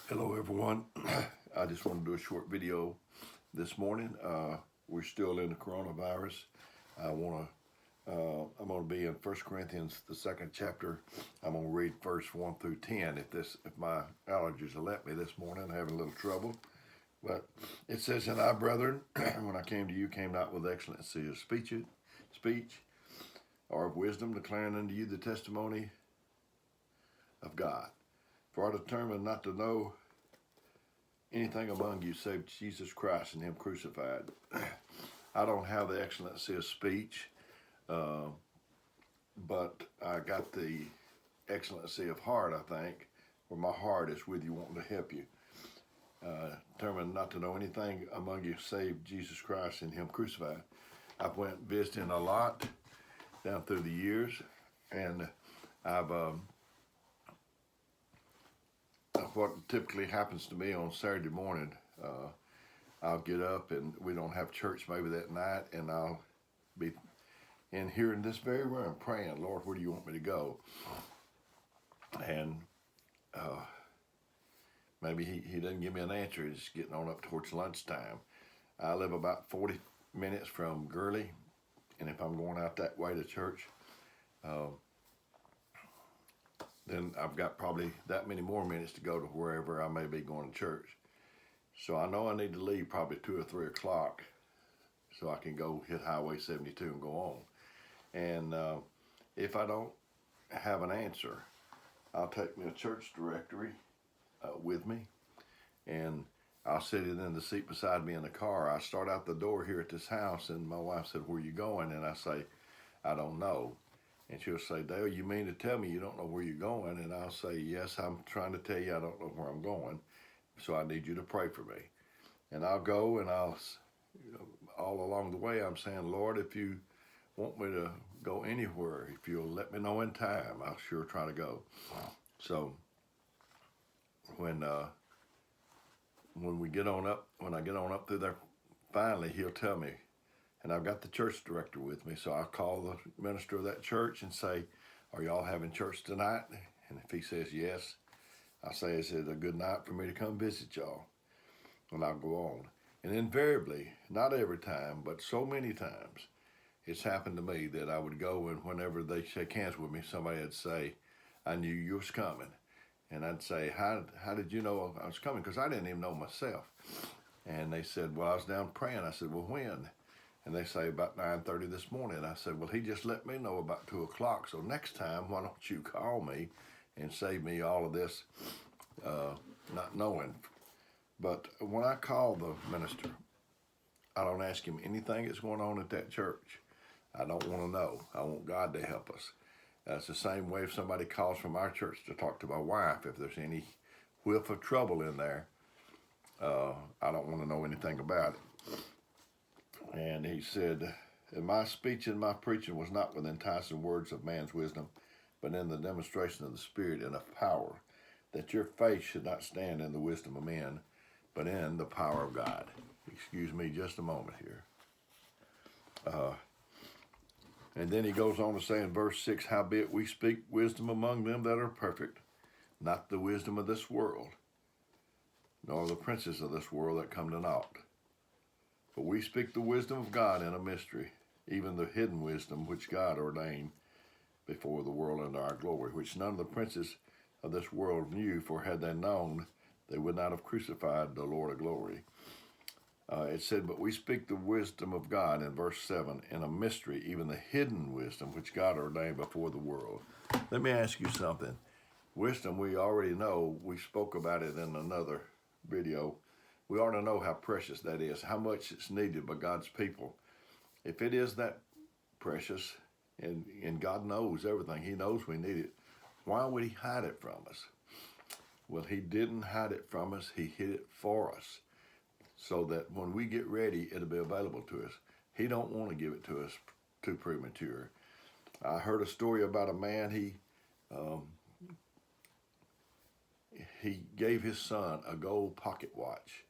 Hello, everyone. I just want to do a short video this morning. We're still in the coronavirus. I'm going to be in 1 Corinthians, the second chapter. I'm going to read verse 1 through 10. If my allergies will let me this morning, I'm having a little trouble. But it says, "And I, brethren, when I came to you, came not with excellency of speech, or of wisdom, declaring unto you the testimony of God. For I determined not to know anything among you save Jesus Christ and Him crucified." I don't have the excellency of speech, but I got the excellency of heart, I think, where my heart is with you, wanting to help you. Determined not to know anything among you save Jesus Christ and Him crucified. I've went visiting a lot down through the years, and I've what typically happens to me on Saturday morning, I'll get up and we don't have church maybe that night, and I'll be in here in this very room praying, "Lord, where do you want me to go?" And maybe he doesn't give me an answer. It's getting on up towards lunchtime. I live about 40 minutes from Gurley, and if I'm going out that way to church, then I've got probably that many more minutes to go to wherever I may be going to church. So I know I need to leave probably 2 or 3 o'clock so I can go hit Highway 72 and go on. And if I don't have an answer, I'll take me a church directory with me, and I'll sit it in the seat beside me in the car. I start out the door here at this house, and my wife said, "Where are you going?" And I say, "I don't know." And she'll say, "Dale, you mean to tell me you don't know where you're going?" And I'll say, "Yes, I'm trying to tell you I don't know where I'm going, so I need you to pray for me." And I'll go, and all along the way, I'm saying, "Lord, if you want me to go anywhere, if you'll let me know in time, I'll sure try to go." So when we get on up, when I get on up through there, finally he'll tell me, and I've got the church director with me, so I call the minister of that church and say, "Are y'all having church tonight?" And if he says yes, I say, "Is it a good night for me to come visit y'all?" And I'll go on. And invariably, not every time, but so many times, it's happened to me that I would go, and whenever they shake hands with me, somebody would say, "I knew you was coming." And I'd say, how did you know I was coming? Because I didn't even know myself. And they said, "Well, I was down praying." I said, "Well, when?" And they say, "About 9:30 this morning." I said, "Well, he just let me know about 2 o'clock. So next time, why don't you call me and save me all of this not knowing?" But when I call the minister, I don't ask him anything that's going on at that church. I don't want to know. I want God to help us. It's the same way if somebody calls from our church to talk to my wife. If there's any whiff of trouble in there, I don't want to know anything about it. And he said, "And my speech and my preaching was not with enticing words of man's wisdom, but in the demonstration of the Spirit and of power, that your faith should not stand in the wisdom of men, but in the power of God." Excuse me just a moment here. And then he goes on to say in verse 6, "Howbeit we speak wisdom among them that are perfect, not the wisdom of this world, nor the princes of this world that come to naught. But we speak the wisdom of God in a mystery, even the hidden wisdom which God ordained before the world unto our glory, which none of the princes of this world knew, for had they known, they would not have crucified the Lord of glory." It said, "But we speak the wisdom of God," in verse 7, "in a mystery, even the hidden wisdom which God ordained before the world." Let me ask you something. Wisdom, we already know. We spoke about it in another video. We already know how precious that is, how much it's needed by God's people. If it is that precious, and God knows everything, He knows we need it, why would He hide it from us? Well, He didn't hide it from us. He hid it for us, so that when we get ready, it'll be available to us. He don't want to give it to us too premature. I heard a story about a man. He gave his son a gold pocket watch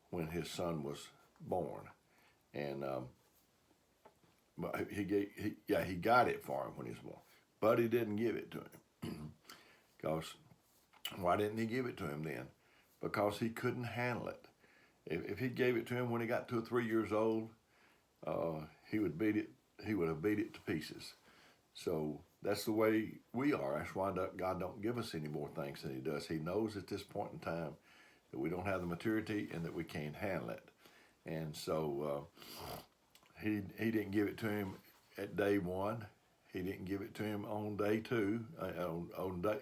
when his son was born, and but he got it for him when he was born, but he didn't give it to him. Because why didn't he give it to him then? because he couldn't handle it. If he gave it to him when he got 2 or 3 years old, he would beat it. He would have beat it to pieces. So that's the way we are. That's why God don't give us any more things than He does. He knows at this point in time that we don't have the maturity and that we can't handle it. And so he didn't give it to him at day one. He didn't give it to him on day two,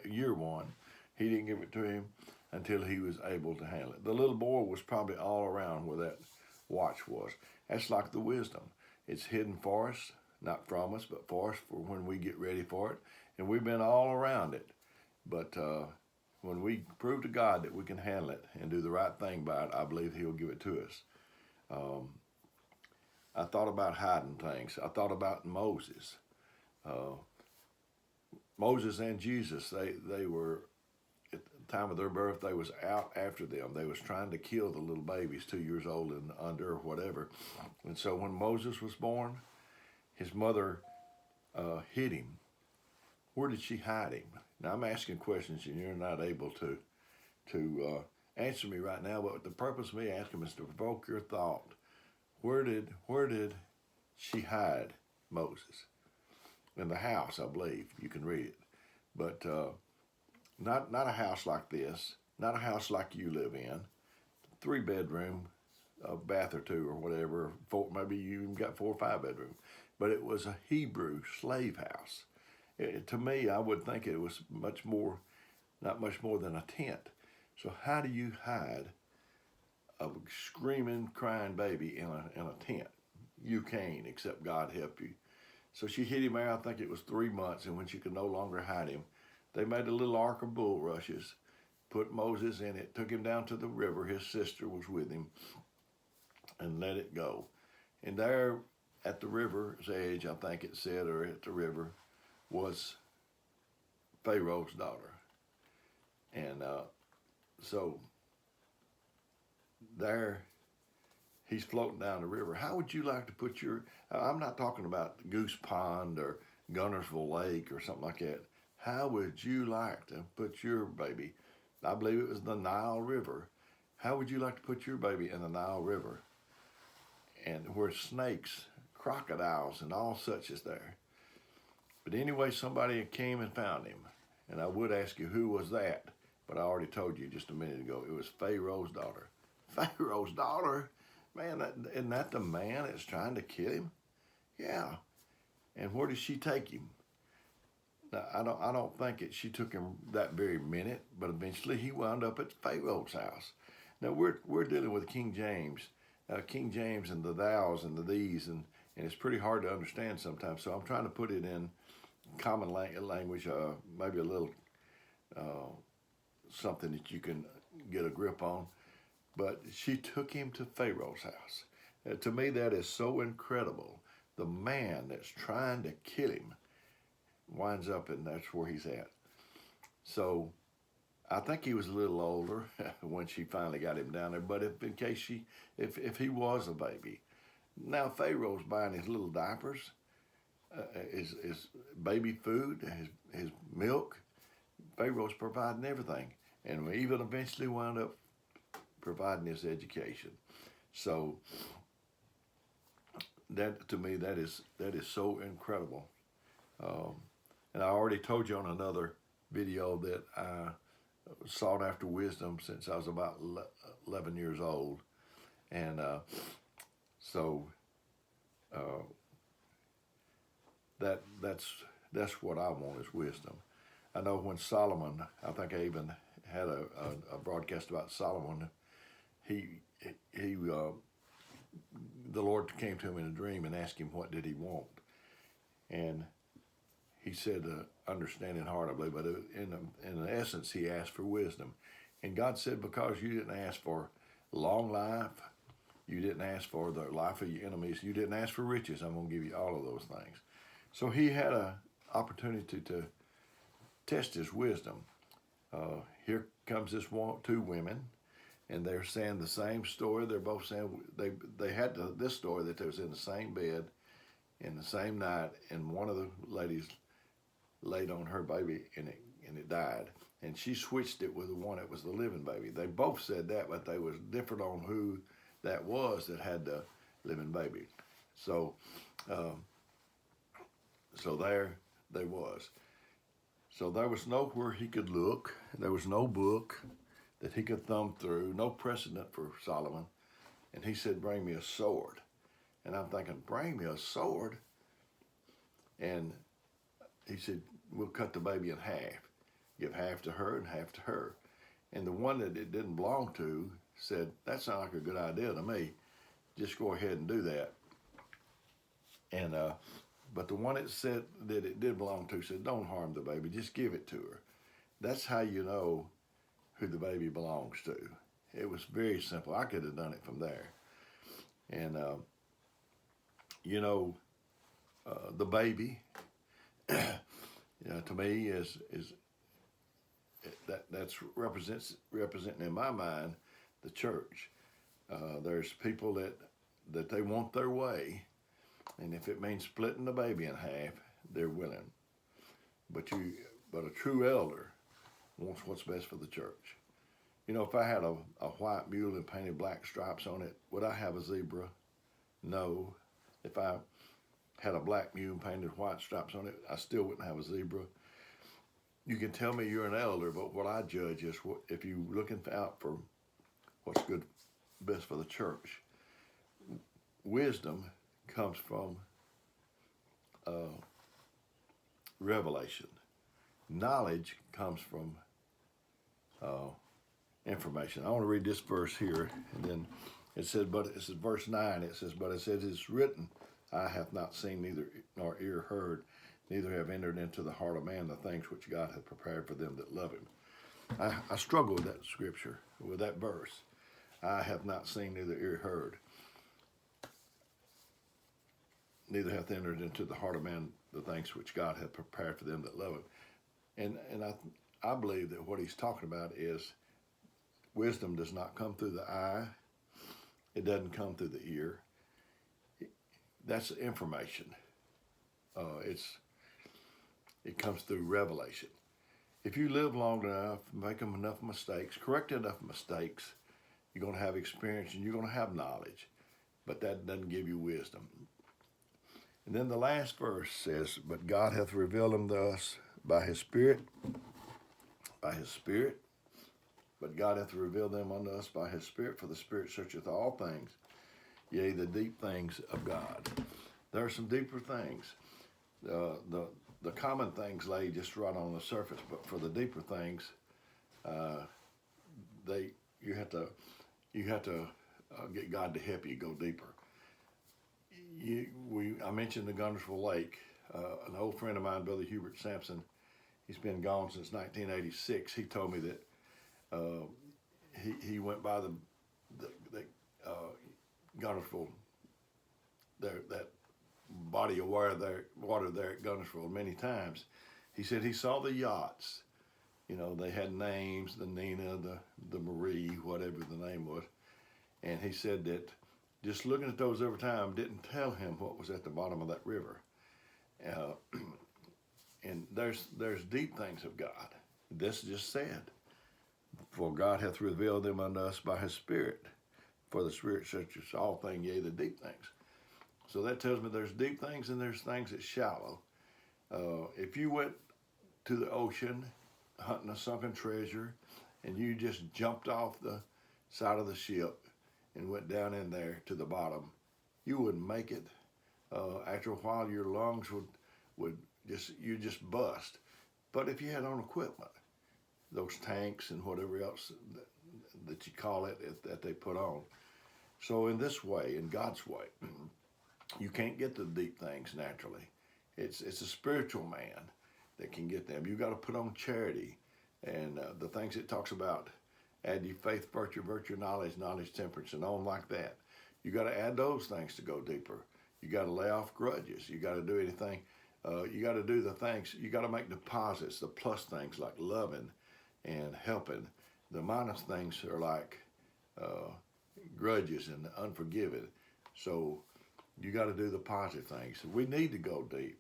year one. He didn't give it to him until he was able to handle it. The little boy was probably all around where that watch was. That's like the wisdom. It's hidden for us, not from us, but for us for when we get ready for it. And we've been all around it. But when we prove to God that we can handle it and do the right thing by it, I believe He'll give it to us. I thought about hiding things. I thought about Moses. Moses and Jesus, they were, at the time of their birth, they was out after them. They was trying to kill the little babies 2 years old and under or whatever. And so when Moses was born, his mother hid him. Where did she hide him? Now I'm asking questions and you're not able to answer me right now, but the purpose of me asking is to provoke your thought. Where did she hide Moses? In the house, I believe. You can read it. But not a house like this, not a house like you live in. 3-bedroom, a bath or two or whatever. Maybe you even got 4 or 5 bedrooms. But it was a Hebrew slave house. To me, I would think it was not much more than a tent. So how do you hide a screaming, crying baby in a tent? You can't, except God help you. So she hid him there, I think it was 3 months, and when she could no longer hide him, they made a little ark of bulrushes, put Moses in it, took him down to the river. His sister was with him, and let it go. And there at the river's edge, I think it said, or at the river, was Pharaoh's daughter. And so there he's floating down the river. How would you like to put I'm not talking about Goose Pond or Gunnersville Lake or something like that. How would you like to put your baby? I believe it was the Nile River. How would you like to put your baby in the Nile River? And where snakes, crocodiles, and all such is there. But anyway, somebody came and found him. And I would ask you, who was that? But I already told you just a minute ago. It was Pharaoh's daughter. Pharaoh's daughter? Man, isn't that the man that's trying to kill him? Yeah. And where did she take him? Now, I don't think she took him that very minute, but eventually he wound up at Pharaoh's house. Now we're dealing with King James. King James and the thous and the these, and it's pretty hard to understand sometimes. So I'm trying to put it in common language, maybe a little something that you can get a grip on. But she took him to Pharaoh's house. To me, that is so incredible. The man that's trying to kill him winds up, and that's where he's at. So I think he was a little older when she finally got him down there. But if he was a baby, now Pharaoh's buying his little diapers, his baby food, his milk. Pharaoh's providing everything, and we even eventually wound up providing his education. So that, to me, that is so incredible. And I already told you on another video that I sought after wisdom since I was about 11 years old, and that's what I want is wisdom. I know when Solomon, I think I even had a broadcast about Solomon. The Lord came to him in a dream and asked him what did he want, and he said understanding heart, I believe, but in essence he asked for wisdom. And God said, because you didn't ask for long life, you didn't ask for the life of your enemies, you didn't ask for riches, I'm going to give you all of those things. So he had an opportunity to test his wisdom. Here comes two women, and they're saying the same story. They're both saying they had this story that they was in the same bed in the same night, and one of the ladies laid on her baby and it died, and she switched it with the one that was the living baby. They both said that, but they was different on who that was that had the living baby. So, um, so there they was. So there was nowhere he could look. There was no book that he could thumb through, no precedent for Solomon. And he said, bring me a sword. And I'm thinking, bring me a sword? And he said, we'll cut the baby in half. Give half to her and half to her. And the one that it didn't belong to said, that sounds like a good idea to me. Just go ahead and do that. And but the one that said that it did belong to said, don't harm the baby, just give it to her. That's how you know who the baby belongs to. It was very simple. I could have done it from there. And, the baby, to me is that's representing in my mind the church. There's people that they want their way, and if it means splitting the baby in half, they're willing. But a true elder wants what's best for the church. If I had a white mule and painted black stripes on it, would I have a zebra? No. If I had a black mule and painted white stripes on it, I still wouldn't have a zebra. You can tell me you're an elder, but what I judge is if you're looking out for what's good, best for the church. Wisdom comes from revelation. Knowledge comes from information. I want to read this verse here, and then it says, verse 9, it says, but it says, it's written, I have not seen neither nor ear heard, neither have entered into the heart of man the things which God hath prepared for them that love him. I struggle with that scripture, with that verse. I have not seen, neither ear heard, neither hath entered into the heart of man the things which God hath prepared for them that love him. And I believe that what he's talking about is wisdom does not come through the eye. It doesn't come through the ear. That's information. It comes through revelation. If you live long enough, make enough mistakes, correct enough mistakes, you're going to have experience and you're going to have knowledge. But that doesn't give you wisdom. And then the last verse says, but God hath revealed them to us by his Spirit. By his Spirit. But God hath revealed them unto us by his Spirit, for the Spirit searcheth all things, yea, the deep things of God. There are some deeper things. The common things lay just right on the surface, but for the deeper things, you have to get God to help you go deeper. I mentioned the Guntersville Lake. An old friend of mine, Brother Hubert Sampson, he's been gone since 1986. He told me that he went by the Guntersville, that body of water there at Guntersville many times. He said he saw the yachts. They had names, the Nina, the Marie, whatever the name was. And he said that just looking at those every time didn't tell him what was at the bottom of that river. And there's deep things of God. This just said, for God hath revealed them unto us by his Spirit. For the Spirit searches all things, yea, the deep things. So that tells me there's deep things and there's things that's shallow. If you went to the ocean hunting a sunken treasure and you just jumped off the side of the ship and went down in there to the bottom, you wouldn't make it. After a while, your lungs would just bust. But if you had on equipment, those tanks and whatever else that you call it that they put on. So in this way, in God's way, you can't get to the deep things naturally. It's a spiritual man that can get them. You got to put on charity and the things it talks about. Add ye faith, virtue, knowledge, temperance, and on like that. You got to add those things to go deeper. You got to lay off grudges. You got to do anything. You got to do the things. You got to make deposits, the plus things like loving and helping. The minus things are like grudges and unforgiving. So you got to do the positive things. We need to go deep.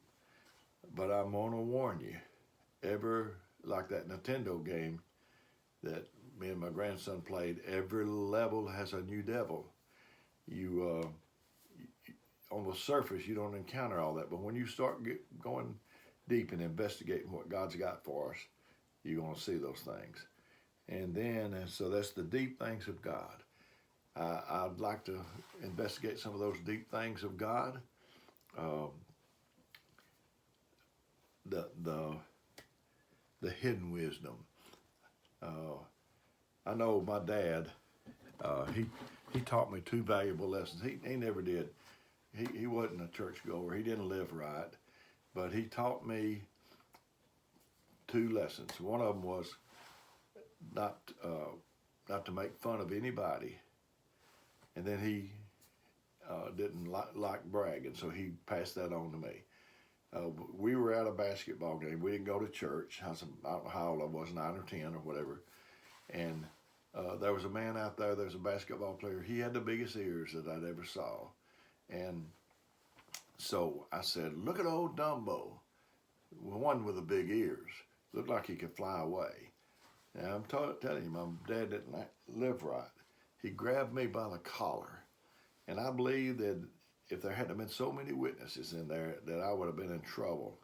But I'm going to warn you, ever like that Nintendo game that me and my grandson played. Every level has a new devil. You on the surface you don't encounter all that, but when you start going deep and investigating what God's got for us, you're going to see those things. And so that's the deep things of God. I'd like to investigate some of those deep things of God. Um, the hidden wisdom. I know my dad. He taught me two valuable lessons. He never did. He wasn't a churchgoer. He didn't live right, but he taught me two lessons. One of them was not to make fun of anybody, and then he didn't like bragging, so he passed that on to me. We were at a basketball game. We didn't go to church. I don't know how old I was, 9 or 10 or whatever. And there was a man out there. There was a basketball player. He had the biggest ears that I'd ever saw. And so I said, "Look at old Dumbo, one with the big ears. Looked like he could fly away." And I'm telling you, my dad didn't live right. He grabbed me by the collar. And I believe that if there hadn't been so many witnesses in there, that I would have been in trouble.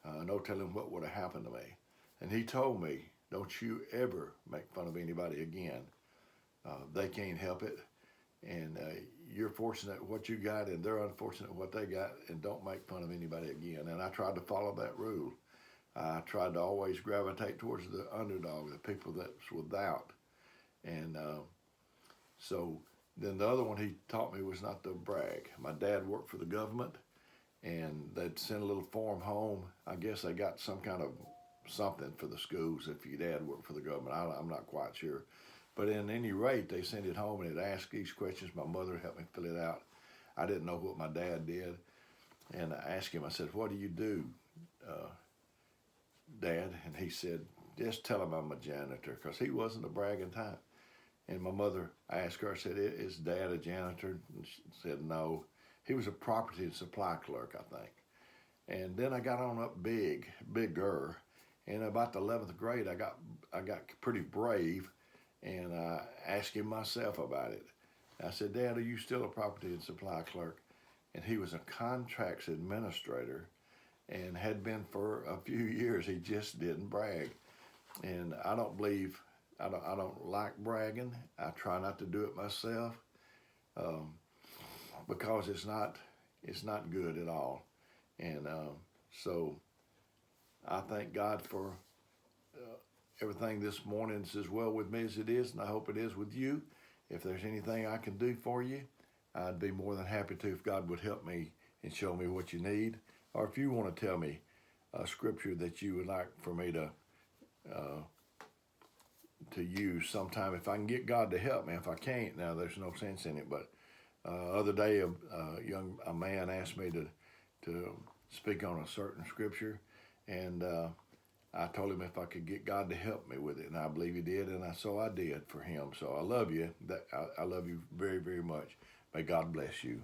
No telling what would have happened to me. And he told me, "Don't you ever make fun of anybody again. They can't help it. And you're fortunate what you got, and they're unfortunate what they got, and don't make fun of anybody again." And I tried to follow that rule. I tried to always gravitate towards the underdog, the people that's without. And so then the other one he taught me was not to brag. My dad worked for the government, and they'd send a little form home. I guess they got some kind of something for the schools if your dad worked for the government. I'm not quite sure. But in any rate, they sent it home and it asked these questions. My mother helped me fill it out. I didn't know what my dad did. And I asked him, I said, "What do you do, Dad?" And he said, "Just tell him I'm a janitor," because he wasn't a bragging type. And my mother, I asked her, I said, "Is Dad a janitor?" And she said, "No. He was a property and supply clerk, I think." And then I got on up bigger. And about the 11th grade, I got pretty brave, and I asked him myself about it. I said, "Dad, are you still a property and supply clerk?" And he was a contracts administrator and had been for a few years. He just didn't brag. And I don't like bragging. I try not to do it myself because it's not good at all. And so I thank God for everything this morning. It's as well with me as it is, and I hope it is with you. If there's anything I can do for you, I'd be more than happy to if God would help me and show me what you need. Or if you want to tell me a scripture that you would like for me to use sometime, if I can get God to help me. If I can't, now there's no sense in it. But other day, a man asked me to speak on a certain scripture, and I told him if I could get God to help me with it, and I believe he did, and so I did for him. So I love you. I love you very, very much. May God bless you.